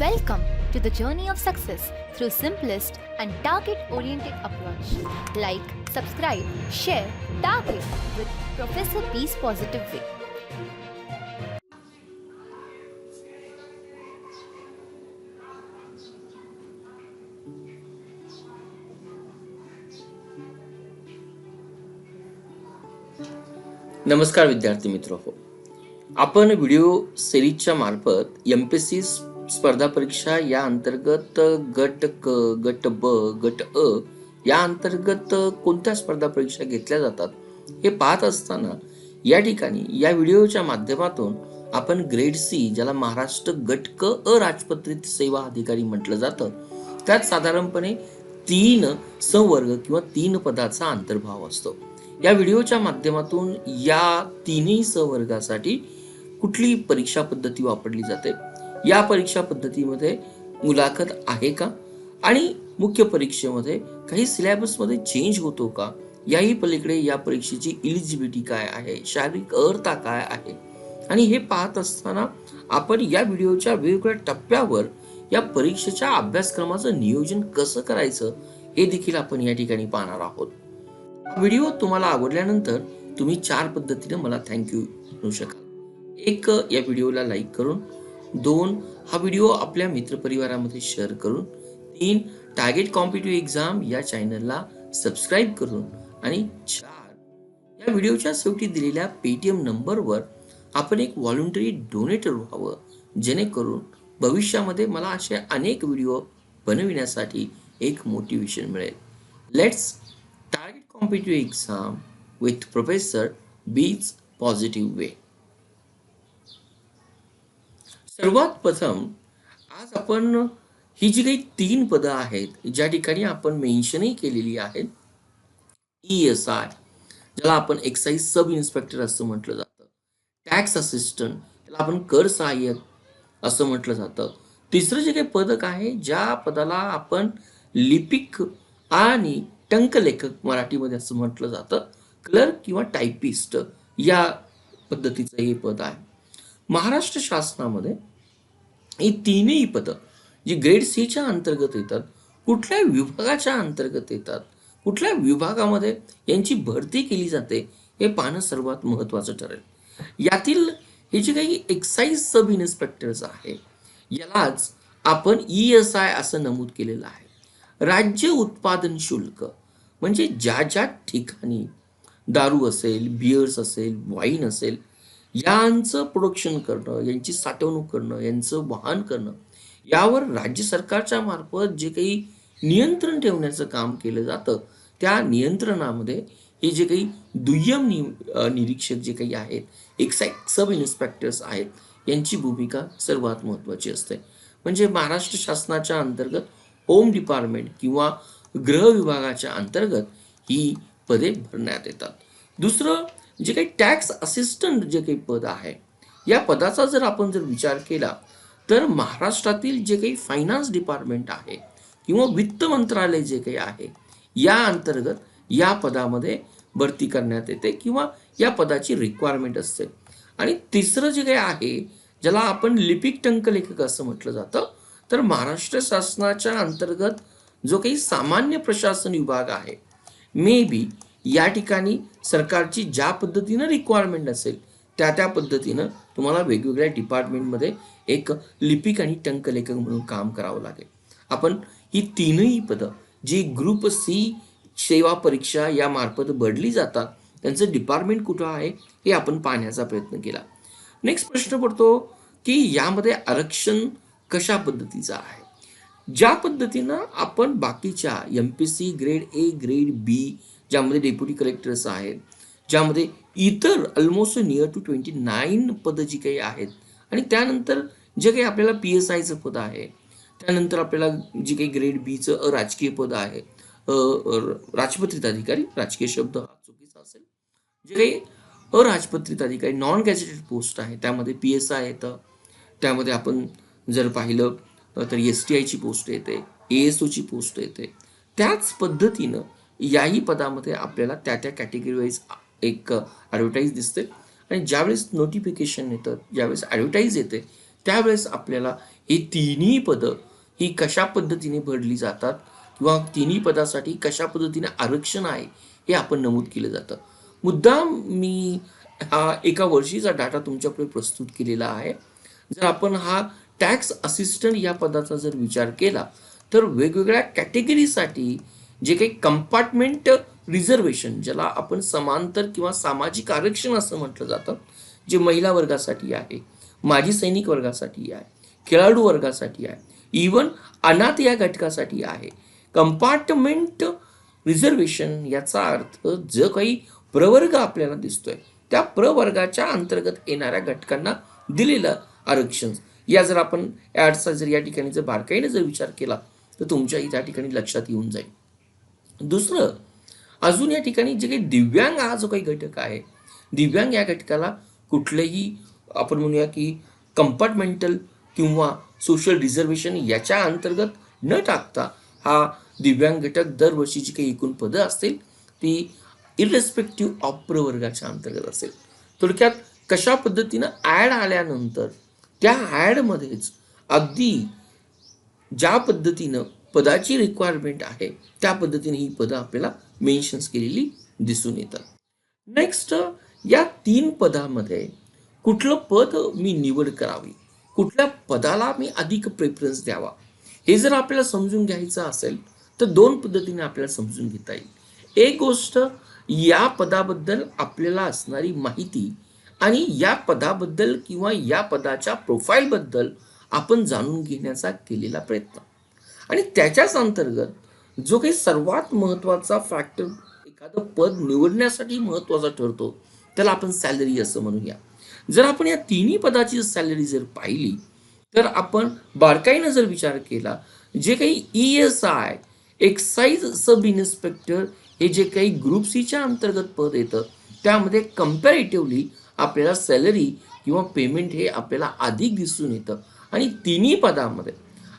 Welcome to the journey of success through simplest and target-oriented approach. Like, subscribe, share, target with Professor P's positive way. नमस्कार विद्यार्थी मित्र हो. आपण video सिरीजच्या मार्फत MPSC स्पर्धा परीक्षा या अंतर्गत गट क, गट ब, गट अ या अंतर्गत कोणत्या स्पर्धा परीक्षा घेतल्या जातात हे पाहत असताना या ठिकाणी या व्हिडिओच्या माध्यमातून आपण ग्रेड सी, ज्याला महाराष्ट्र गट क अराजपत्रित सेवा अधिकारी म्हटलं जातं, त्यात साधारणपणे 3 संवर्ग किंवा 3 पदाचा अंतर्भाव असतो. या व्हिडिओच्या माध्यमातून या तिन्ही संवर्गासाठी कुठली परीक्षा पद्धती वापरली जाते, या परीक्षा पद्धतीमध्ये मुलाखत आहे का, आणि मुख्य परीक्षेमध्ये काही सिलेबसमध्ये चेंज होतो का, याही पलीकडे या परीक्षेची इलिजिबिलिटी काय आहे, शारीरिक अर्हता काय आहे, आणि हे पाहत असताना आपण या व्हिडिओच्या वेगवेगळ्या टप्प्यावर या परीक्षेच्या अभ्यासक्रमाचं नियोजन कसं करायचं हे देखील आपण या ठिकाणी पाहणार आहोत. व्हिडिओ तुम्हाला आवडल्यानंतर तुम्ही 4 पद्धतीने मला थँक्यू म्हणू शकाल. 1, या व्हिडिओला लाईक करून, 2, हा व्हिडिओ आपल्या मित्रपरिवारामध्ये शेअर करून, 3, टार्गेट कॉम्पिटिटिव्ह एक्झाम या चॅनलला सबस्क्राईब करून, आणि 4, या व्हिडिओच्या शेवटी दिलेल्या पेटीएम नंबरवर आपण एक व्हॉलंटरी डोनेटर व्हावं, जेणेकरून भविष्यामध्ये मला असे अनेक व्हिडिओ बनविण्यासाठी एक मोटिवेशन मिळेल. Let's target competitive exam with professor बीज पॉझिटिव्ह वे. सर्वात प्रथम आज आपण ही जी काही 3 पदं आहेत ज्या ठिकाणी आपण मेन्शनही केलेली आहेत, ESI, ज्याला आपण एक्साइज सब इन्स्पेक्टर असं म्हटलं जातं, टॅक्स असिस्टंट, त्याला आपण कर सहाय्यक असं म्हटलं जातं. तिसरं जे काही पदक आहे, ज्या पदाला आपण लिपिक आणि टंकलेखक मराठीमध्ये असं म्हटलं जातं, क्लर्क किंवा टायपिस्ट या पद्धतीचं हे पद आहे. महाराष्ट्र शासनामध्ये ही तीनही पदं जी ग्रेड सीच्या अंतर्गत येतात, कुठल्या विभागाच्या अंतर्गत येतात, कुठल्या विभागामध्ये यांची भरती केली जाते हे पाहणं सर्वात महत्त्वाचं ठरेल. यातील हे जे काही एक्साइज सब इन्स्पेक्टर्स आहे, यालाच आपण ESI असं नमूद केलेलं आहे. राज्य उत्पादन शुल्क म्हणजे ज्या ज्या ठिकाणी दारू असेल, बियर्स असेल, वाईन असेल, यांचं प्रोडक्शन करणं, यांची साठवणूक करणं, यांचं वाहन करणं, यावर राज्य सरकारच्या मार्फत जे काही नियंत्रण ठेवण्याचं काम केलं जातं, त्या नियंत्रणामध्ये हे जे काही दुय्यम निरीक्षक जे काही आहेत, एक्साइज सब इन्स्पेक्टर्स आहेत, यांची भूमिका सर्वात महत्त्वाची असते. म्हणजे महाराष्ट्र शासनाच्या अंतर्गत होम डिपार्टमेंट किंवा गृह विभागाच्या अंतर्गत ही पदे भरण्यात येतात. दुसरं जे काही टॅक्स असिस्टंट जे काही पद आहे, या पदाचा जर आपण विचार केला तर महाराष्ट्रातील जे काही फायनान्स डिपार्टमेंट आहे किंवा वित्त मंत्रालय जे काही आहे, या अंतर्गत या पदामध्ये भरती करण्यात येते किंवा या पदाची रिक्वायरमेंट असते. आणि तिसरं जे काही आहे, ज्याला आपण लिपिक टंकलेखक असं म्हटलं जातं, तर महाराष्ट्र शासनाच्या अंतर्गत जो काही सामान्य प्रशासन विभाग आहे, मे बी या ठिकाणी सरकारची ज्या पद्धतीनं रिक्वायरमेंट असेल त्या पद्धतीनं तुम्हाला वेगवेगळ्या डिपार्टमेंटमध्ये एक लिपिक आणि टंकलेखक म्हणून काम करावं लागेल. आपण ही तीनही पदं जी ग्रुप सी सेवा परीक्षा या मार्फत भरली जातात, त्यांचं डिपार्टमेंट कुठं आहे हे आपण पाहण्याचा प्रयत्न केला. नेक्स्ट प्रश्न पडतो की यामध्ये आरक्षण कशा पद्धतीचं आहे. ज्या पद्धतीनं आपण बाकीच्या MPSC ग्रेड ए, ग्रेड बी, ज्यामध्ये डेप्युटी कलेक्टर्स आहेत, ज्यामध्ये इतर ऑलमोस्ट नियर टू 29 पदं जी काही आहेत, आणि त्यानंतर जे काही आपल्याला PSIचं पद आहे, त्यानंतर आपल्याला जी काही ग्रेड बीचं अराजकीय पद आहे, राजपत्रित अधिकारी, राजकीय शब्द हा चुकीचा असेल, जे काही अराजपत्रित अधिकारी नॉन गॅझेटेड पोस्ट आहे, त्यामध्ये PSI येतं. त्यामध्ये आपण जर पाहिलं तर STIची पोस्ट येते, ASOची पोस्ट येते. त्याच पद्धतीनं याही पदामध्ये आपल्याला त्या कॅटेगरी वाईज एक ॲडव्हर्टाईज दिसते, आणि ज्यावेळेस नोटिफिकेशन येतं, ज्यावेळेस ॲडव्हर्टाईज येते, त्यावेळेस आपल्याला ही तिन्ही पदं ही कशा पद्धतीने भरली जातात किंवा तिन्ही पदासाठी कशा पद्धतीने आरक्षण आहे हे आपण नमूद केलं जातं. मुद्दाम मी हा एका वर्षीचा डाटा तुमच्यापुढे प्रस्तुत केलेला आहे. जर आपण हा टॅक्स असिस्टंट या पदाचा जर विचार केला तर वेगवेगळ्या कॅटेगरीसाठी जे काही कंपार्टमेंट रिझर्वेशन, ज्याला आपण समांतर किंवा सामाजिक आरक्षण असं म्हटलं जातं, जे महिला वर्गासाठी आहे, माजी सैनिक वर्गासाठी आहे, खेळाडू वर्गासाठी आहे, इवन अनाथ या घटकासाठी आहे. कंपार्टमेंट रिझर्वेशन याचा अर्थ जो काही प्रवर्ग आपल्याला दिसतोय त्या प्रवर्गाच्या अंतर्गत येणाऱ्या घटकांना दिलेलं आरक्षण. या जर आपण ॲडचा जर या ठिकाणी जर बारकाईने जर विचार केला तर तुमच्या त्या ठिकाणी लक्षात येऊन जाईल. दुसरं, अजून या ठिकाणी जे काही दिव्यांग हा जो काही घटक आहे, दिव्यांग या घटकाला कुठलेही आपण म्हणूया की कंपार्टमेंटल किंवा सोशल रिझर्वेशन याच्या अंतर्गत न टाकता हा दिव्यांग घटक दरवर्षी जी काही एकूण पदं असतील ती इररेस्पेक्टिव्ह ऑफ प्रवर्गाच्या अंतर्गत असेल. थोडक्यात कशा पद्धतीनं ॲड आल्यानंतर त्या ॲडमध्येच अगदी ज्या पद्धतीनं पदाची रिक्वायरमेंट आहे त्या पद्धतीने ही पदं आपल्याला मेन्शन्स केलेली दिसून येतात. नेक्स्ट, या 3 पदामध्ये कुठलं पद मी निवड करावी, कुठल्या पदाला मी अधिक प्रेफरन्स द्यावा, हे जर आपल्याला समजून घ्यायचं असेल तर 2 पद्धतीने आपल्याला समजून घेता येईल. एक गोष्ट, या पदाबद्दल आपल्याला असणारी माहिती आणि या पदाबद्दल किंवा या पदाच्या प्रोफाईलबद्दल आपण जाणून घेण्याचा केलेला प्रयत्न, आणि त्याच्याच अंतर्गत जो काही सर्वात महत्त्वाचा फॅक्टर एखादं पद निवडण्यासाठी महत्त्वाचा ठरतो त्याला आपण सॅलरी असं म्हणूया. जर आपण या तिन्ही पदाची सॅलरी जर पाहिली तर आपण बारकाईनं जर विचार केला, जे काही ESI एक्साईज सब इन्स्पेक्टर हे जे काही ग्रुप सीच्या अंतर्गत पद येतं त्यामध्ये कम्पॅरेटिव्हली आपल्याला सॅलरी किंवा पेमेंट हे आपल्याला अधिक दिसून येतं. आणि तिन्ही पदामध्ये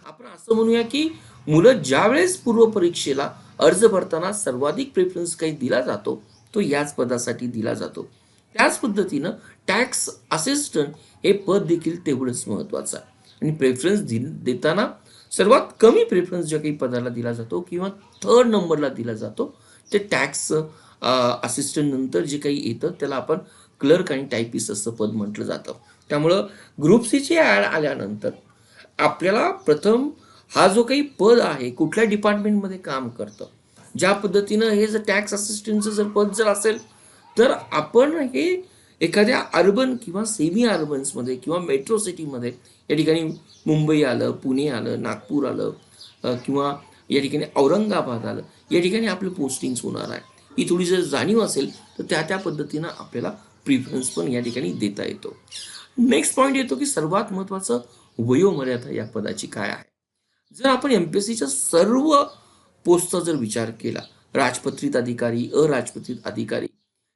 आपण असं म्हणूया की मुलं ज्यावेळेस पूर्व परीक्षेला अर्ज भरताना सर्वाधिक प्रेफरन्स काही दिला जातो तो याच पदासाठी दिला जातो. त्याच पद्धतीनं टॅक्स असिस्टंट हे पद देखील तेवढंच महत्त्वाचं आहे. आणि प्रेफरन्स देताना सर्वात कमी प्रेफरन्स ज्या काही पदाला दिला जातो किंवा 3rd नंबरला दिला जातो ते टॅक्स असिस्टंट नंतर जे काही येतं त्याला आपण क्लर्क आणि टायपिस्ट असं पद म्हटलं जातं. त्यामुळं ग्रुप सीची ॲड आल्यानंतर आपल्याला प्रथम हा जो काही पद आहे कुठल्या डिपार्टमेंटमध्ये काम करतं, ज्या पद्धतीनं हे जर टॅक्स असिस्टंटचं जर पद जर असेल तर आपण हे एखाद्या अर्बन किंवा सेमी अर्बन्समध्ये किंवा मेट्रो सिटीमध्ये, या ठिकाणी मुंबई आलं, पुणे आलं, नागपूर आलं किंवा या ठिकाणी औरंगाबाद आलं, या ठिकाणी आपलं पोस्टिंग्स होणार आहे. ही थोडी जर जाणीव असेल तर त्या पद्धतीनं आपल्याला प्रिफरन्स पण या ठिकाणी देता येतो. नेक्स्ट पॉईंट येतो की सर्वात महत्त्वाचं, वयोमर्यादा या पदाची काय आहे. जर आपण MPSCच्या सर्व पोस्टचा जर विचार केला, राजपत्रित अधिकारी, अराजपत्रित अधिकारी,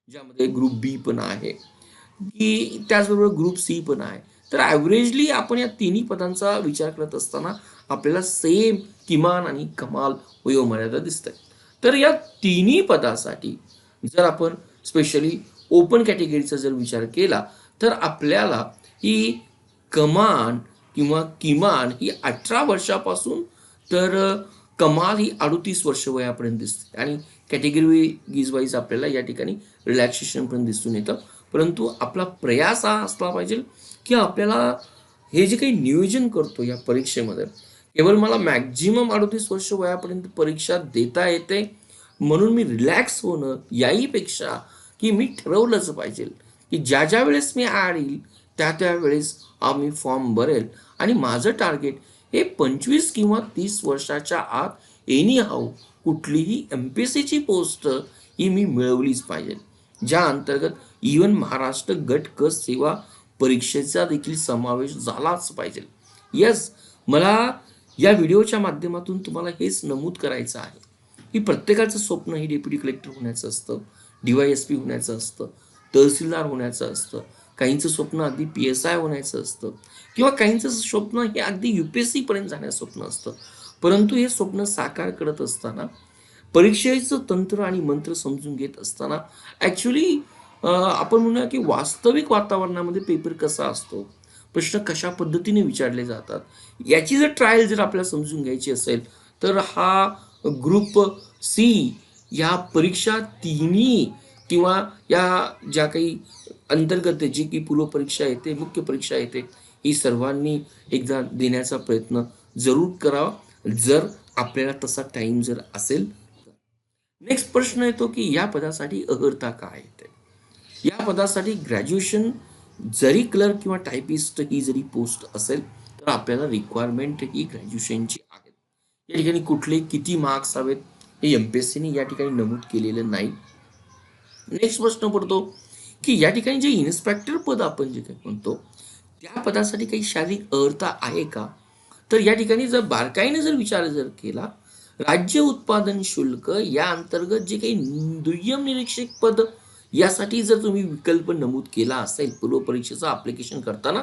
ज्यामध्ये ग्रुप बी पण आहे की त्याचबरोबर ग्रुप सी पण आहे, तर ॲव्हरेजली आपण या तिन्ही पदांचा विचार करत असताना आपल्याला सेम किमान आणि कमाल वयोमर्यादा दिसते. तर या तिन्ही पदासाठी जर आपण स्पेशली ओपन कॅटेगरीचा जर विचार केला तर आपल्याला ही कमान किंवा किमान ही 18 वर्षापासून तर कमाल ही 38 वर्ष वयापर्यंत दिसते. आणि कॅटेगरी वाईज आपल्याला या ठिकाणी रिलॅक्सेशन पण दिसून येतं. परंतु आपला प्रयास हा असला पाहिजे की आपल्याला हे जे काही नियोजन करतो या परीक्षेमध्ये, केवळ मला मॅक्झिमम 38 वर्ष वयापर्यंत परीक्षा देता येते म्हणून मी रिलॅक्स होणं याहीपेक्षा की मी ठरवलंच पाहिजे की ज्या वेळेस मी ॲड येईल त्या वेळेस मी फॉर्म भरेल आणि माझं टार्गेट हे 25 किंवा 30 वर्षाच्या आत एनी हाऊ कुठलीही MPSCची पोस्ट ही मी मिळवलीच पाहिजे, ज्या अंतर्गत इवन महाराष्ट्र गट क सेवा परीक्षेचा देखील समावेश झालाच पाहिजे. यस, मला या व्हिडिओच्या माध्यमातून तुम्हाला हेच नमूद करायचं आहे की प्रत्येकाचं स्वप्न हे डेप्युटी कलेक्टर होण्याचं असतं, DYSP होण्याचं असतं, तहसीलदार होण्याचं असतं, काहींचं स्वप्न अगदी PSI होण्याचं असतं किंवा काहींचं स्वप्न हे अगदी UPSC पर्यंत जाण्याचं स्वप्न असतं. परंतु हे स्वप्न साकार करत असताना परीक्षेचं तंत्र आणि मंत्र समजून घेत असताना ॲक्च्युली आपण म्हणूया की वास्तविक वातावरणामध्ये पेपर कसा असतो, प्रश्न कशा पद्धतीने विचारले जातात, याची जर ट्रायल जर आपल्याला समजून घ्यायची असेल, तर हा ग्रुप सी या परीक्षा तिन्ही किंवा या ज्या काही अंतर्गत जी की पूर्वपरीक्षा येते, मुख्य परीक्षा येते, ही सर्वांनी एकदा देण्याचा प्रयत्न जरूर करावा, जर आपल्याला तसा टाइम जर असेल. नेक्स्ट प्रश्न येतो की या पदासाठी अर्हता काय येते. या पदासाठी ग्रॅज्युएशन, जरी क्लर्क किंवा टायपिस्ट ही जरी पोस्ट असेल, तर आपल्याला रिक्वायरमेंट ही ग्रॅज्युएशनची आहे. या ठिकाणी कुठले किती मार्क्स हवेत हे एमपीएससीने या ठिकाणी नमूद केलेलं नाही. नेक्स्ट प्रश्न पडतो की या ठिकाणी जे इन्स्पेक्टर पद आपण जे काही म्हणतो, त्या पदासाठी काही शारीरिक अर्हता आहे का. तर या ठिकाणी जर बारकाईने जर विचार जर केला, राज्य उत्पादन शुल्क या अंतर्गत जे काही दुय्यम निरीक्षक पद यासाठी जर तुम्ही विकल्प नमूद केला असेल पूर्व परीक्षेचं ऍप्लिकेशन करताना,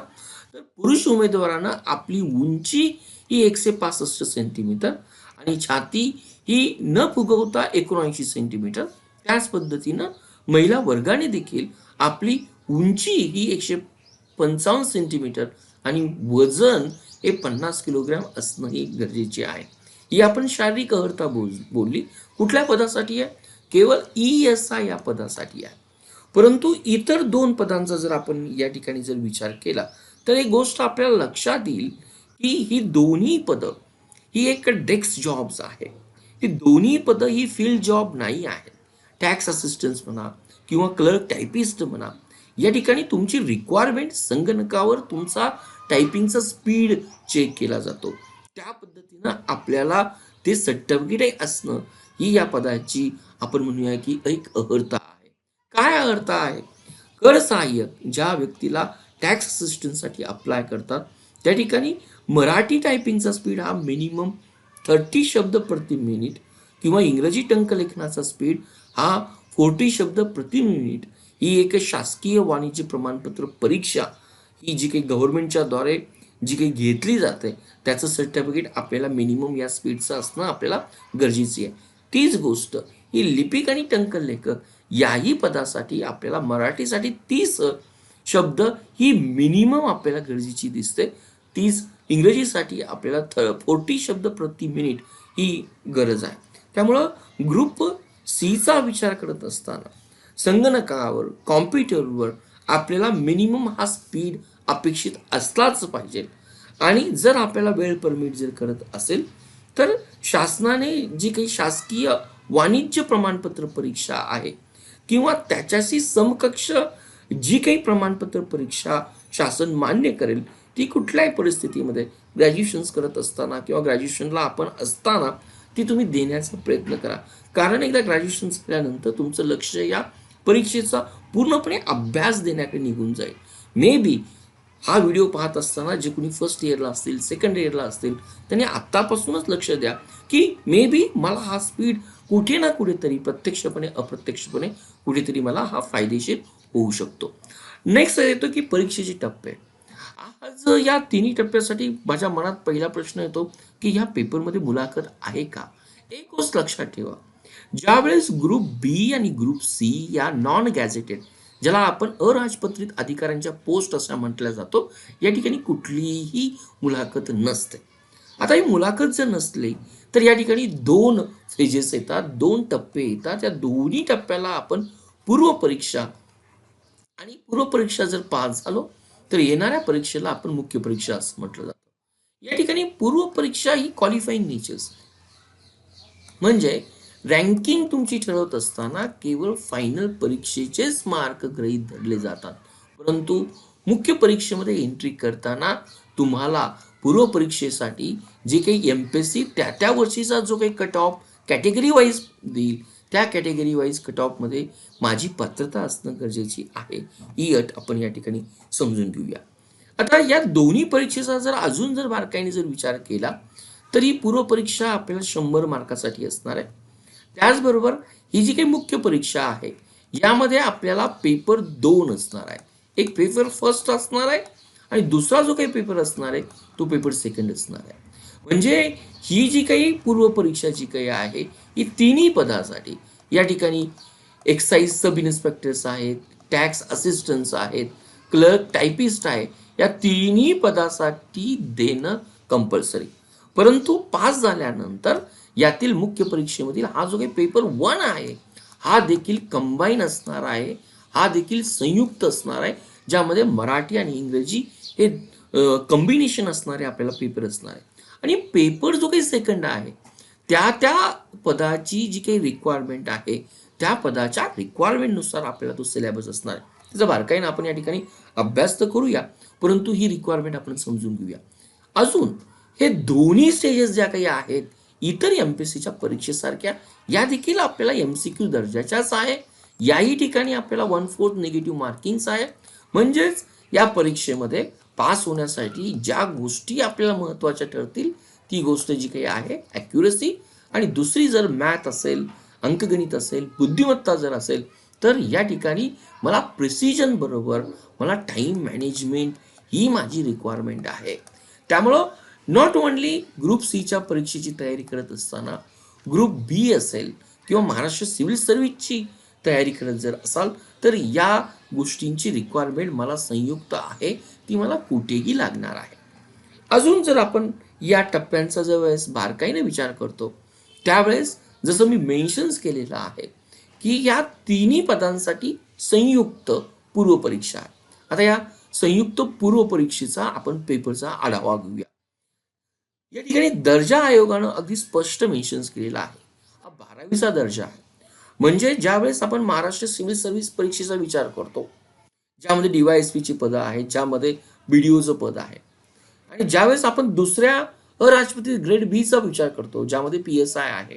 तर पुरुष उमेदवारांना आपली उंची ही 165 सेंटीमीटर आणि छाती ही न फुगवता 79 सेंटीमीटर, त्याच पद्धतीनं महिला वर्गाने देखील आपली उंची ही 155 सेंटीमीटर आणि वजन हे 50 किलोग्रॅम असणं ही गरजेचे आहे. ही आपण शारीरिक अर्हता बोलली. कुठल्या पदासाठी आहे? केवळ ESI या पदासाठी आहे. परंतु इतर 2 पदांचा जर आपण या ठिकाणी जर विचार केला, तर एक गोष्ट आपल्याला लक्षात येईल की ही दोन्ही पदं ही एक डेस्क जॉब्स आहे. ही दोन्ही पदं ही फील्ड जॉब नाही आहेत. टॅक्स असिस्टन्स म्हणा किंवा क्लर्क टायपिस्ट म्हणा, या ठिकाणी तुमची रिक्वायरमेंट संगणकावर तुमचा टायपिंगचा स्पीड चेक केला जातो. त्या पद्धतीनं आपल्याला ते सर्टिफिकेट असणं ही या पदाची आपण म्हणूया की एक अर्हता आहे. काय अर्हता आहे? कर सहाय्यक ज्या व्यक्तीला टॅक्स असिस्टन्ससाठी अप्लाय करतात, त्या ठिकाणी मराठी टायपिंगचा स्पीड हा मिनिमम 30 शब्द प्रति मिनिट किंवा इंग्रजी टंकलेखनाचा स्पीड हा 40 शब्द प्रति मिनिट. ही एक शासकीय वाणिज्य प्रमाणपत्र परीक्षा ही जी काही गव्हर्नमेंटच्या द्वारे जी काही घेतली जाते, त्याचं सर्टिफिकेट आपल्याला मिनिमम या स्पीडचं असणं आपल्याला गरजेची आहे. तीच गोष्ट ही लिपिक आणि टंकलेखक याही पदासाठी आपल्याला मराठीसाठी 30 शब्द ही मिनिमम आपल्याला गरजेची दिसते. 30 इंग्रजीसाठी आपल्याला 40 शब्द प्रति मिनिट ही गरज आहे. त्यामुळं ग्रुप सीचा विचार करत असताना संगणकावर, कॉम्प्युटरवर आपल्याला मिनिमम हा स्पीड अपेक्षित असलाच पाहिजे. आणि जर आपल्याला वेळ परमिट जर करत असेल, तर शासनाने जी काही शासकीय वाणिज्य प्रमाणपत्र परीक्षा आहे किंवा त्याच्याशी समकक्ष जी काही प्रमाणपत्र परीक्षा शासन मान्य करेल, ती कुठल्याही परिस्थितीमध्ये ग्रॅज्युएशन्स करत असताना किंवा ग्रॅज्युएशनला आपण असताना ती तुम्ही देण्याचा प्रयत्न करा. कारण एकदा ग्रॅज्युएशन झाल्यानंतर तुमचं लक्ष या परीक्षेचा पूर्णपणे अभ्यास देण्याकडे निघून जाईल. मे बी हा व्हिडिओ पाहत असताना जे कोणी फर्स्ट इयरला असतील, सेकंड इयरला असतील, त्यांनी आत्तापासूनच लक्ष द्या की मे बी मला हा स्पीड कुठे ना कुठेतरी प्रत्यक्षपणे अप्रत्यक्षपणे कुठेतरी मला हा फायदेशीर होऊ शकतो. नेक्स्ट येतो की परीक्षेचे टप्पे. आज या तिन्ही टप्प्यासाठी माझ्या मनात पहिला प्रश्न येतो की ह्या पेपरमध्ये मुलाखत आहे का. एक गोष्ट लक्षात ठेवा, ज्यावेळेस ग्रुप बी आणि ग्रुप सी या नॉन गॅझेटेड, ज्याला आपण अराजपत्रित अधिकाऱ्यांच्या पोस्ट असं म्हटलं जातो, या ठिकाणी कुठलीही मुलाखत नसते. आता ही मुलाखत जर नसली तर या ठिकाणी 2 फेजेस येतात, 2 टप्पे येतात. या दोन्ही टप्प्याला आपण पूर्व परीक्षा आणि पूर्व परीक्षा जर पास झालो तर येणाऱ्या परीक्षेला आपण मुख्य परीक्षा असं म्हटलं जातं. या ठिकाणी पूर्व परीक्षा ही क्वालिफाईंग नेचर्स, म्हणजे रँकिंग तुमची ठरवत असताना केवळ फायनल परीक्षेचेच मार्क गृहीत धरले जातात. परंतु मुख्य परीक्षेमध्ये एंट्री करताना तुम्हाला पूर्व परीक्षेसाठी जे काही एमपीएससी त्या वर्षीचा जो काही कट ऑफ कॅटेगरी वाईज देईल, त्या कॅटेगरी वाईज कट ऑफमध्ये माझी पात्रता असणं गरजेची आहे. ही अट आपण या ठिकाणी समजून घेऊया. आता या दोन्ही परीक्षेचा जर अजून जर बारकाईने जर विचार केला, तर ही पूर्व परीक्षा आपल्याला 100 मार्कासाठी असणार आहे. त्याचबरोबर ही जी काही मुख्य परीक्षा आहे, यामध्ये आपल्याला पेपर 2 असणार आहे. एक पेपर फर्स्ट असणार आहे आणि दुसरा जो काही पेपर असणार आहे तो पेपर सेकंड असणार आहे. म्हणजे ही जी काही पूर्व परीक्षा जी काही आहे, ही तिन्ही पदासाठी या ठिकाणी एक्साईज सब इन्स्पेक्टर्स आहेत, टॅक्स असिस्टंट्स आहेत, क्लर्क टायपिस्ट आहे, या तिन्ही पदासाठी देणं कंपल्सरी. परंतु पास झाल्यानंतर यातील मुख्य परीक्षेमधील हा जो काही पेपर 1 आहे हा देखील कंबाईन असणार आहे, हा देखील संयुक्त असणार आहे, ज्यामध्ये मराठी आणि इंग्रजी हे कॉम्बिनेशन असणारे आपल्याला पेपर असणार आहे. आणि पेपर जो काही सेकंड आहे त्या त्या पदाची जी काही रिक्वायरमेंट आहे त्या पदाच्या रिक्वायरमेंटनुसार आपल्याला तो सिलेबस असणार आहे. त्याचा बारकाईने आपण या ठिकाणी अभ्यास तर करूया, परंतु ही रिक्वायरमेंट आपण समजून घेऊया. अजून हे दोन्ही स्टेजेस ज्या काही आहेत इतर एमपीएससीच्या परीक्षेसारख्या या देखील आपल्याला एमसीक्यू दर्जाच्याच आहे. याही ठिकाणी आपल्याला 1/4 निगेटिव्ह मार्किंग्स आहे. म्हणजेच या परीक्षेमध्ये पास होण्यासाठी ज्या गोष्टी आपल्याला महत्त्वाच्या ठरतील ती गोष्ट जी काही आहे ॲक्युरसी, आणि दुसरी जर मॅथ असेल, अंकगणित असेल, बुद्धिमत्ता जर असेल तर या ठिकाणी मला प्रिसिजन बरोबर मला टाईम मॅनेजमेंट ही माझी रिक्वायरमेंट आहे. त्यामुळं नॉट ओनली ग्रुप सीच्या परीक्षेची तयारी करत असताना ग्रुप बी असेल किंवा महाराष्ट्र सिव्हिल सर्व्हिसची तयारी करत जर असाल तर या गोष्टींची रिक्वायरमेंट मला संयुक्त आहे, ती मला कुठेही लागणार आहे. अजून जर आपण या टप्प्यांचा जर वेळेस बारकाईने विचार करतो त्यावेळेस जसं मी मेन्शन्स केलेलं आहे की या तिन्ही पदांसाठी संयुक्त पूर्वपरीक्षा आहे. आता या संयुक्त पूर्वपरीक्षेचा आपण पेपरचा आढावा घेऊया. या ठिकाणी दर्जा आयोगानं अगदी स्पष्ट मेन्शन्स केलेला आहे. हा 12वीचा दर्जा आहे. म्हणजे ज्यावेळेस आपण महाराष्ट्र सिव्हिल सर्व्हिस परीक्षेचा विचार करतो ज्यामध्ये डीवायएसपीची पदं आहेत, ज्यामध्ये बीडीओचं पद आहे, आणि ज्यावेळेस आपण दुसऱ्या अराजपत्रित ग्रेड बीचा विचार करतो ज्यामध्ये पीएसआय आहे,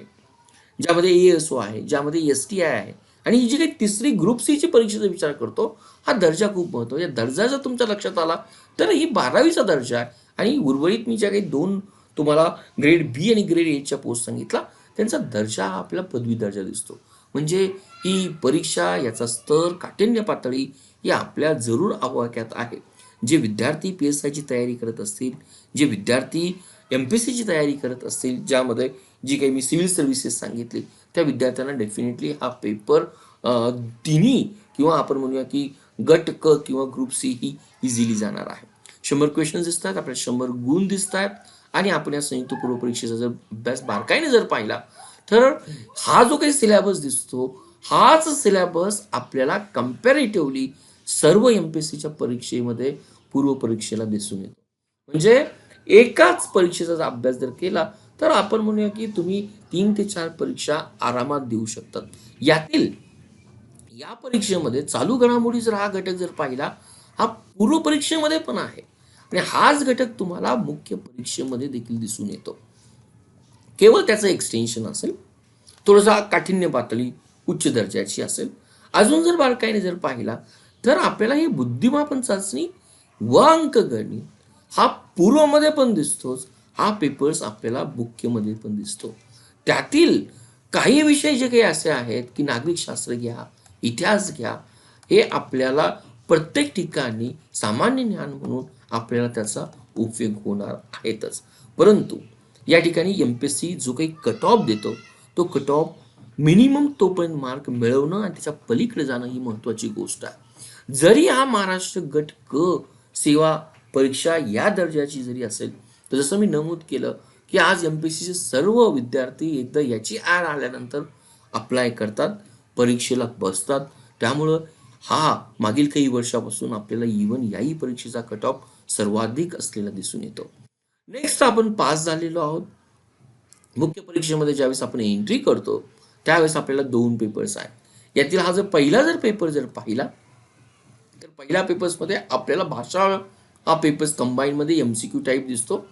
ज्यामध्ये एएसओ आहे, ज्यामध्ये एसटीआय आहे, आणि ही जी काही तिसरी ग्रुप सीची परीक्षेचा विचार करतो हा दर्जा खूप महत्त्वाचा. या दर्जा जर तुमच्या लक्षात आला तर ही 12वीचा दर्जा आहे. आणि उर्वरित मी ज्या काही दोन तुम्हाला ग्रेड बी आणि ग्रेड एच्या पोस्ट सांगितला त्यांचा दर्जा हा आपला पदवी दर्जा दिसतो. म्हणजे ही परीक्षा, याचा स्तर, काठिण्य पातळी ही आपल्या जरूर आवाक्यात आहे. जे विद्यार्थी पी एस आयची तयारी करत असतील, जे विद्यार्थी एम पी एस सीची तयारी करत असतील, ज्यामध्ये जी काही मी सिव्हिल सर्व्हिसेस सांगितली त्या विद्यार्थ्यांना डेफिनेटली हा पेपर तिन्ही किंवा आपण म्हणूया की गट क किंवा ग्रुप सी ही इझिली जाणार आहे. 100 क्वेश्चन्स दिसतात आपल्याला, 100 गुण दिसत आहेत. आणि आपण या संयुक्त पूर्व परीक्षेचा जर अभ्यास बारकाईने जर पाहिला तर हा जो काही सिलेबस दिसतो हाच सिलेबस आपल्याला कम्पॅरेटिव्हली सर्व एमपीएससीच्या परीक्षेमध्ये पूर्व परीक्षेला दिसून येतो. म्हणजे एकाच परीक्षेचा जर अभ्यास जर केला तर आपण म्हणूया की तुम्ही 3 ते 4 परीक्षा आरामात देऊ शकतात. यातील या परीक्षेमध्ये चालू घडामोडी जर हा घटक जर पाहिला हा पूर्व परीक्षेमध्ये पण आहे आणि हाच घटक तुम्हाला मुख्य परीक्षेमध्ये देखील दिसून येतो. केवळ त्याचं एक्सटेन्शन असेल, थोडासा काठिण्य पातळी उच्च दर्जाची असेल. अजून जर बारकाईने जर पाहिला तर आपल्याला ही बुद्धिमापन चाचणी व अंकगणित हा पूर्वमध्ये पण दिसतोच, हा पेपर्स आपल्याला मुख्यमध्ये पण दिसतो. त्यातील काही विषय जे काही असे आहेत की नागरिक शास्त्र घ्या, इतिहास घ्या, हे आपल्याला प्रत्येक ठिकाणी सामान्य ज्ञान म्हणून आपल्याला त्याचा उपयोग होणार आहेतच. परंतु या ठिकाणी एमपीएससी जो काही कट ऑफ देतो तो कट ऑफ मिनिमम तोपर्यंत मार्क मिळवणं आणि त्याच्या पलीकडे जाणं ही महत्त्वाची गोष्ट आहे. जरी हा महाराष्ट्र गट क सेवा परीक्षा या दर्जाची जरी असेल तर जसं मी नमूद केलं की आज एमपीएससीचे सर्व विद्यार्थी एकदा याची ॲड आल्यानंतर अप्लाय करतात, परीक्षेला बसतात. त्यामुळं हा मागील काही वर्षापासून आपल्याला इव्हन याही परीक्षेचा कट ऑफ सर्वाधिक असलेला दिसून येतो. नेक्स्ट आपण पास झालेलो आहोत. मुख्य परीक्षेमध्ये ज्यावेळेस आपण एंट्री करतो त्यावेळेस आपल्याला 2 पेपर्स आहेत. यातील हा जर पहिला जर पेपर जर पाहिला तर पहिल्या पेपर्समध्ये आपल्याला भाषा हा पेपर्स कंबाईनमध्ये एमसीक्यू टाईप दिसतो.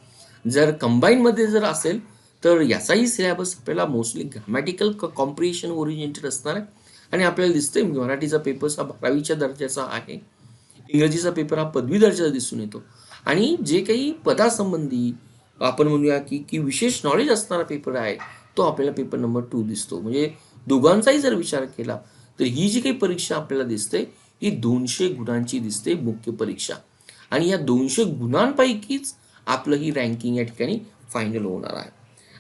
जर कंबाईनमध्ये जर असेल तर याचाही सिलेबस आपल्याला मोस्टली ग्रॅमॅटिकल कॉम्प्रिहेन्शन ओरिएंटेड असणार आहे. आणि आपल्याला दिसते मराठीचा पेपर हा 12वीच्या दर्जाचा आहे, इंग्रजीचा पेपर हा पदवी दर्जाचा दिसून येतो. आणि जे काही पदासंबंधी आपण म्हणूया की विशेष नॉलेज असणारा पेपर आहे तो आपल्याला पेपर नंबर 2 दिसतो. म्हणजे दोघांचाही जर विचार केला तर ही जी काही परीक्षा आपल्याला दिसते ही 200 गुणांची दिसते मुख्य परीक्षा. आणि या 200 गुणांपैकीच आपलं ही रँकिंग या ठिकाणी फायनल होणार आहे.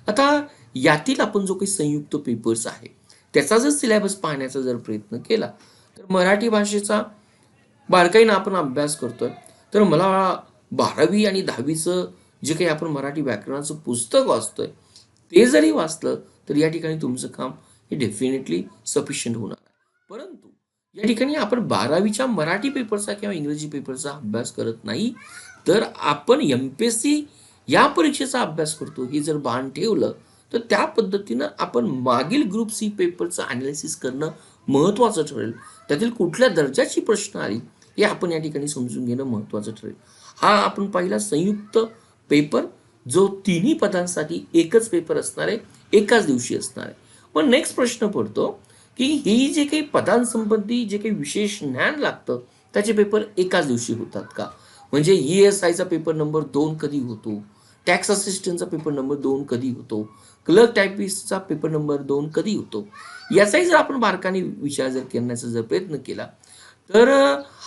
आता यातील आपण जो काही संयुक्त पेपर्स आहे त्याचा जर सिलेबस पाहण्याचा जर प्रयत्न केला तर मराठी भाषेचा बारकाईनं आपण अभ्यास करतोय तर मला 12वी आणि 10वीचं जे काही आपण मराठी व्याकरणाचं पुस्तक वाचतोय ते जरी वाचलं तर या ठिकाणी तुमचं काम हे डेफिनेटली सफिशियंट होणार आहे. परंतु या ठिकाणी आपण 12वीच्या मराठी पेपरचा किंवा इंग्रजी पेपरचा अभ्यास करत नाही, तर आपण MPSC या परीक्षेचा अभ्यास करतो हे जर भान ठेवलं तर त्या पद्धतीनं आपण मागील ग्रुप सी पेपरचं अनालिसिस करणं महत्त्वाचं ठरेल. त्यातील कुठल्या दर्जाची प्रश्न आली हे आपण या ठिकाणी समजून घेणं महत्त्वाचं ठरेल. हा आपण पाहिला संयुक्त पेपर, जो तिन्ही पदांसाठी एकच पेपर असणार आहे, एकाच दिवशी असणार आहे. पण नेक्स्ट प्रश्न पडतो की ही जे काही पदांसंबंधी जे काही विशेष ज्ञान लागतं त्याचे पेपर एकाच दिवशी होतात का? म्हणजे ESIचा पेपर नंबर 2 कधी होतो, टॅक्स असिस्टंटचा पेपर नंबर 2 कधी होतो, क्लर्क टायपिस्टचा पेपर नंबर 2 कधी होतो, याचाही जर आपण बारकाने विचार जर करण्याचा जर प्रयत्न केला तर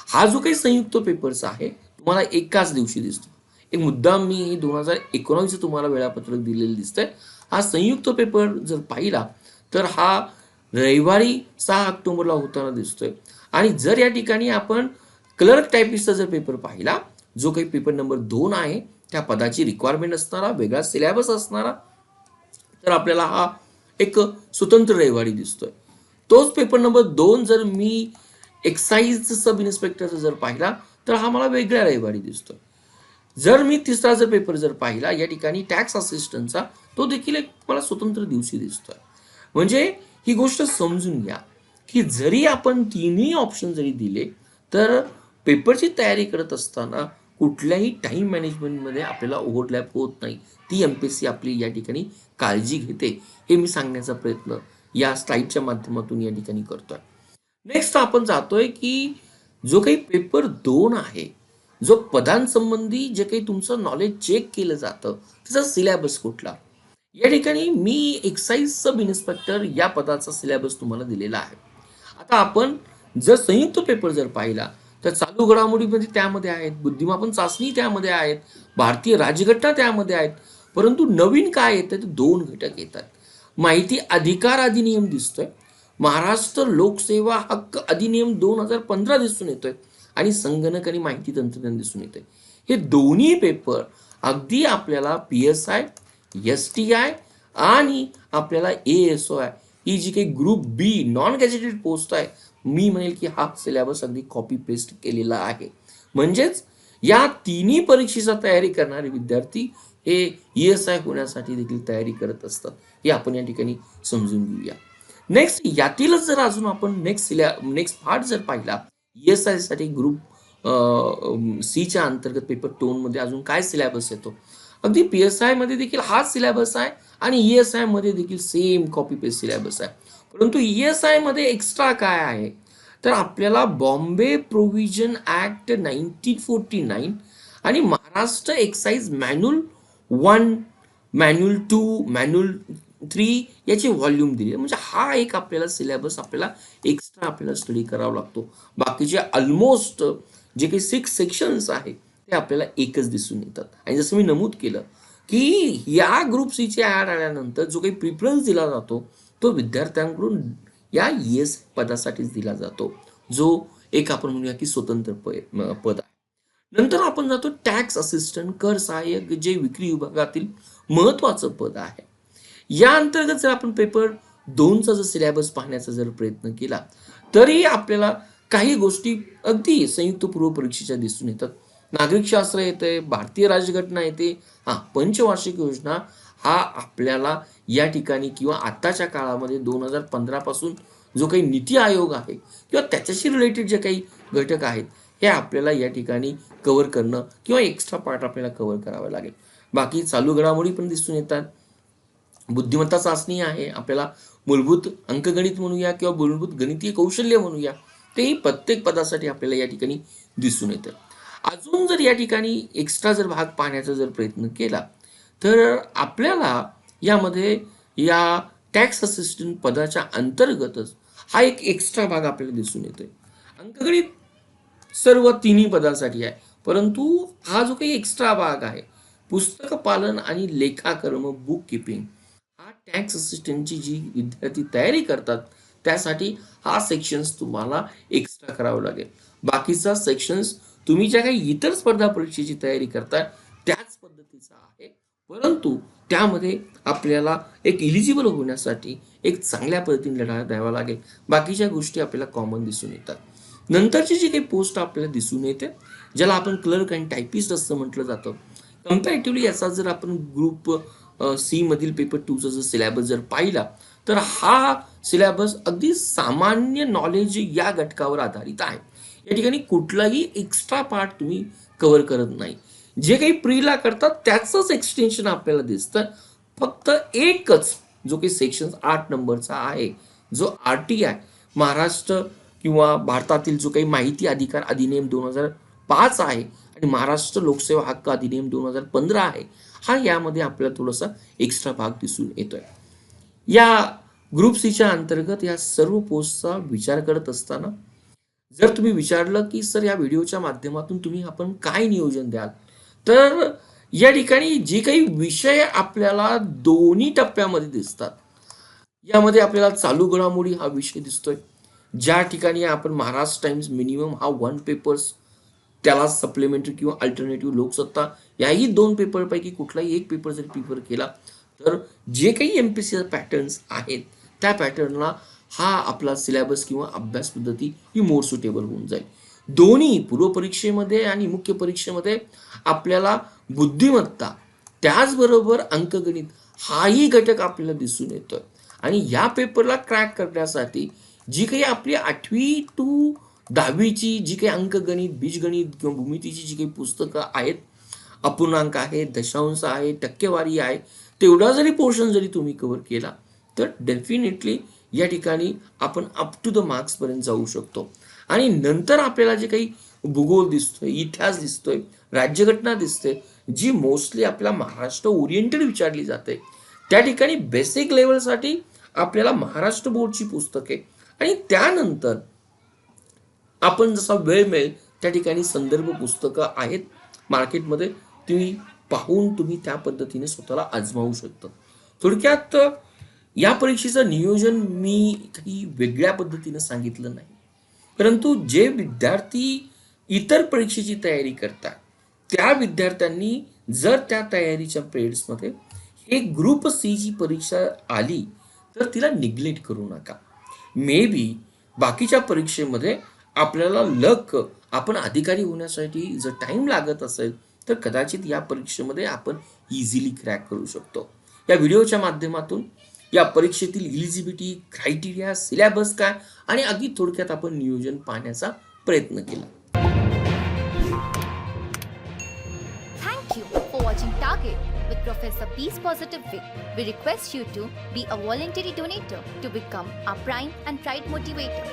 हा जो काही संयुक्त पेपरचा आहे तुम्हाला एकाच दिवशी दिसतो. एक मुद्दाम मी 2019 तुम्हाला वेळापत्रक दिलेलं दिसतंय. हा संयुक्त पेपर जर पाहिला तर हा रविवारी 6 ऑक्टोबरला होताना दिसतोय. आणि जर या ठिकाणी आपण क्लर्क टायपिस्टचा जर पेपर पाहिला, जो काही पेपर नंबर 2 आहे, त्या पदाची रिक्वायरमेंट असणारा, वेगळा सिलेबस असणारा, तर आपल्याला हा एक स्वतंत्र रविवारी दिसतोय. तोच पेपर नंबर 2 जर मी एक्साईज सब इन्स्पेक्टरचा जर पाहिला तर हा मला वेगळ्या रविवारी दिसतोय. जर मी तिसरा जर पेपर जर पाहिला या ठिकाणी टॅक्स असिस्टंटचा, तो देखील एक मला स्वतंत्र दिवशी दिसतोय. म्हणजे ही गोष्ट समजून घ्या की जरी आपण तिन्ही ऑप्शन जरी दिले तर पेपरची तयारी करत असताना कुठल्याही टाइम मॅनेजमेंटमध्ये आपल्याला ओव्हरलॅप होत नाही. ती MPSC आपली या ठिकाणी काळजी घेते, हे मी सांगण्याचा प्रयत्न या स्लाइडच्या माध्यमातून या ठिकाणी करतोय. नेक्स्ट आपण जातोय की जो काही पेपर 2 आहे, जो पदांसंबंधी जे काही तुमचं नॉलेज चेक केलं जातं त्याचा सिलेबस कुठला. या ठिकाणी मी एक्साईज सब इन्स्पेक्टर या पदाचा सिलेबस तुम्हाला दिलेला आहे. आता आपण जर संयुक्त पेपर जर पाहिला तर चालू घडामोडीमध्ये त्यामध्ये आहेत, बुद्धिमापन चाचणी त्यामध्ये आहेत, भारतीय राज्यघटना त्यामध्ये आहेत. परंतु नवीन काय येतं तर 2 घटक येतात. माहिती अधिकार अधिनियम दिसतोय, महाराष्ट्र लोकसेवा हक्क अधिनियम 2015 दिसून येतोय आणि संगणक आणि माहिती तंत्रज्ञान दिसून येतोय. हे दोन्ही पेपर अगदी आपल्याला PSI, STI आणि आपल्याला ASOI ही जी काही group B non gazetted post आहे, मी म्हणेल की हा सिलेबस अगदी कॉपी पेस्ट केलेला आहे. म्हणजेच या तिन्ही परीक्षेचा तयारी करणारे विद्यार्थी हे ESI होण्यासाठी देखील तयारी करत असतात, हे आपण या ठिकाणी समजून घेऊया. नेक्स्ट यातीलच जर अजून आपण नेक्स्ट पार्ट जर पाहिला ESI साठी ग्रुप सीच्या अंतर्गत पेपर 2 मध्ये अजून काय सिलेबस येतो, अगदी PSI मध्ये देखील हाच सिलेबस आहे आणि ESI मध्ये देखील सेम कॉपी पेस्ट सिलेबस आहे. परंतु ESI मध्ये एक्स्ट्रा काय आहे तर आपल्याला बॉम्बे प्रोव्हिजन ऍक्ट 1949 आणि Maharashtra excise manual 1, manual 2, manual 3 याची व्हॉल्यूम दिली. म्हणजे हा एक आपल्याला सिलेबस आपल्याला एक्स्ट्रा आपल्याला स्टडी करावा लागतो. बाकीचे ऑलमोस्ट जे काही 6 सेक्शन्स आहे ते आपल्याला एकच दिसून येतात. आणि जसं मी नमूद केलं की या ग्रुप सीचे ऍड आल्यानंतर जो काही प्रिफरन्स दिला जातो तो विद्यार्थ्यांकडून या ES पदासाठीच दिला जातो, जो एक आपण म्हणूया की स्वतंत्र पद आहे. नंतर आपण जातो टॅक्स असिस्टंट, कर सहाय्यक, जे विक्री विभागातील महत्वाचं पद आहे. या अंतर्गत जर आपण पेपर 2चा जर सिलेबस पाहण्याचा जर प्रयत्न केला तरी आपल्याला काही गोष्टी अगदी संयुक्त पूर्व परीक्षेच्या दिसून येतात. नागरिकशास्त्र येते, भारतीय राज्यघटना येते, पंचवार्षिक योजना हा आपल्याला या ठिकाणी किंवा आताच्या काळामध्ये 2015 पासून जो काही नीती आयोग आहे किंवा त्याच्याशी रिलेटेड जे काही घटक आहेत हे आपल्याला या ठिकाणी कव्हर करणं किंवा एक्स्ट्रा पार्ट आपल्याला कव्हर करावा लागेल. बाकी चालू घडामोडी पण दिसून येतात. बुद्धिमत्ता चाचणी आहे, आपल्याला मूलभूत अंकगणित म्हणूया किंवा मूलभूत गणितीय कौशल्य म्हणूया, तेही प्रत्येक पदासाठी आपल्याला या ठिकाणी दिसून येतं. अजून जर या ठिकाणी एक्स्ट्रा जर भाग पाहण्याचा जर प्रयत्न केला तर आपल्याला यामध्ये या टॅक्स असिस्टंट पदाच्या अंतर्गतच हा एक एक्स्ट्रा भाग आपल्याला दिसून येतोय. अंकगणित सर्व तिन्ही पदांसाठी आहे, परंतु हा जो काही एक्स्ट्रा भाग आहे पुस्तक पालन आणि लेखाकर्म बुक किपिंग, हा टॅक्स असिस्टंटची जी विद्यार्थी तयारी करतात त्यासाठी हा सेक्शन्स तुम्हाला एक्स्ट्रा करावा लागेल. बाकीचा सेक्शन्स तुम्ही ज्या काही इतर स्पर्धा परीक्षेची तयारी करताय त्याच पद्धतीचा आहे, परंतु त्यामध्ये आपल्याला एक इलिजिबल होण्यासाठी एक चांगल्या पद्धतीने लढा द्यावा लागेल. बाकीच्या गोष्टी आपल्याला कॉमन दिसून येतात. नंतरची जी काही पोस्ट आपल्याला दिसून येते, ज्याला आपण क्लर्क अँड टायपिस्ट असं म्हटलं जातं, कम्पॅरेटिव्हली याचा जर आपण ग्रुप सी मधील पेपर 2चा जर सिलेबस जर पाहिला तर हा सिलेबस अगदी सामान्य नॉलेज या घटकावर आधारित आहे. या ठिकाणी कुठलाही एक्स्ट्रा पार्ट तुम्ही कव्हर करत नाही. जे काही प्रीला करतात त्याचंच एक्सटेन्शन आपल्याला दिसतं. फक्त एकच जो काही सेक्शन 8 नंबरचा आहे, जो RTI महाराष्ट्र किंवा भारतातील जो काही माहिती अधिकार अधिनियम 2005 आहे आणि महाराष्ट्र लोकसेवा हक्क अधिनियम 2015 आहे, हा यामध्ये आपल्याला थोडासा एक्स्ट्रा भाग दिसून येतोय. या ग्रुप सीच्या अंतर्गत या सर्व पोस्टचा विचार करत असताना जर तुम्ही विचारलं की सर या व्हिडिओच्या माध्यमातून तुम्ही आपण काय नियोजन द्याल, तर या ठिकाणी जे काही विषय आपल्याला दोन्ही टप्प्यामध्ये दिसतात, यामध्ये आपल्याला चालू घडामोडी हा विषय दिसतोय, ज्या ठिकाणी आपण महाराष्ट्र टाइम्स मिनिमम हा 1 पेपर्स, त्याला सप्लिमेंटरी किंवा अल्टरनेटिव्ह लोकसत्ता, याही 2 पेपरपैकी कुठलाही एक पेपर जर प्रिफर केला तर जे काही MPSC पॅटर्न्स आहेत त्या पॅटर्नला हा आपला सिलेबस किंवा अभ्यास पद्धती ही मोर सुटेबल होऊन जाईल. दोन्ही पूर्व परीक्षेमध्ये आणि मुख्य परीक्षेमध्ये आपल्याला बुद्धिमत्ता त्याचबरोबर अंकगणित हाही घटक आपल्याला दिसून येतोय. आणि या पेपरला क्रॅक करण्यासाठी जी काही आपली 8वी टू 10वीची जी काही अंकगणित, बीजगणित किंवा भूमितीची जी काही पुस्तकं आहेत, अपूर्णांक आहे, दशांश आहे, टक्केवारी आहे, तेवढा जरी पोर्शन जरी तुम्ही कव्हर केला तर डेफिनेटली या ठिकाणी आपण अप टू द मार्क्स पर्यंत जाऊ शकतो. आणि नंतर आपल्याला जे काही भूगोल दिसतोय, इतिहास दिसतोय, राज्यघटना दिसते, जी मोस्टली आपल्या महाराष्ट्र ओरिएंटेड विचारली जाते, त्या ठिकाणी बेसिक लेवलसाठी आपल्याला महाराष्ट्र बोर्डची पुस्तके आणि त्यानंतर आपण जसा वेळ मिळेल त्या ठिकाणी संदर्भ पुस्तकं आहेत मार्केटमध्ये, तुम्ही पाहून तुम्ही त्या पद्धतीने स्वतःला आजमावू शकता. थोडक्यात या परीक्षेचं नियोजन मी काही वेगळ्या पद्धतीने सांगितलं नाही, परंतु जे विद्यार्थी इतर परीक्षेची तयारी करतात त्या विद्यार्थ्यांनी जर त्या तयारीच्या पिरियड्समध्ये हे ग्रुप सी ची परीक्षा आली तर तिला निग्लेक्ट करू नका. मे बी बाकीच्या परीक्षेमध्ये आपल्याला लक, आपण अधिकारी होण्यासाठी जर टाइम लागत असेल तर कदाचित या परीक्षेमध्ये आपण इझिली क्रॅक करू शकतो. या व्हिडिओच्या माध्यमातून या परीक्षेतील इलिजिबिलिटी क्रायटेरिया, सिलेबस काय आणि अगदी थोडक्यात आपण नियोजन पाहण्याचा प्रयत्न केला. Thank you for watching Target with Professor Peace Positive Vic. We request you to be a voluntary donator to become our prime and pride motivator.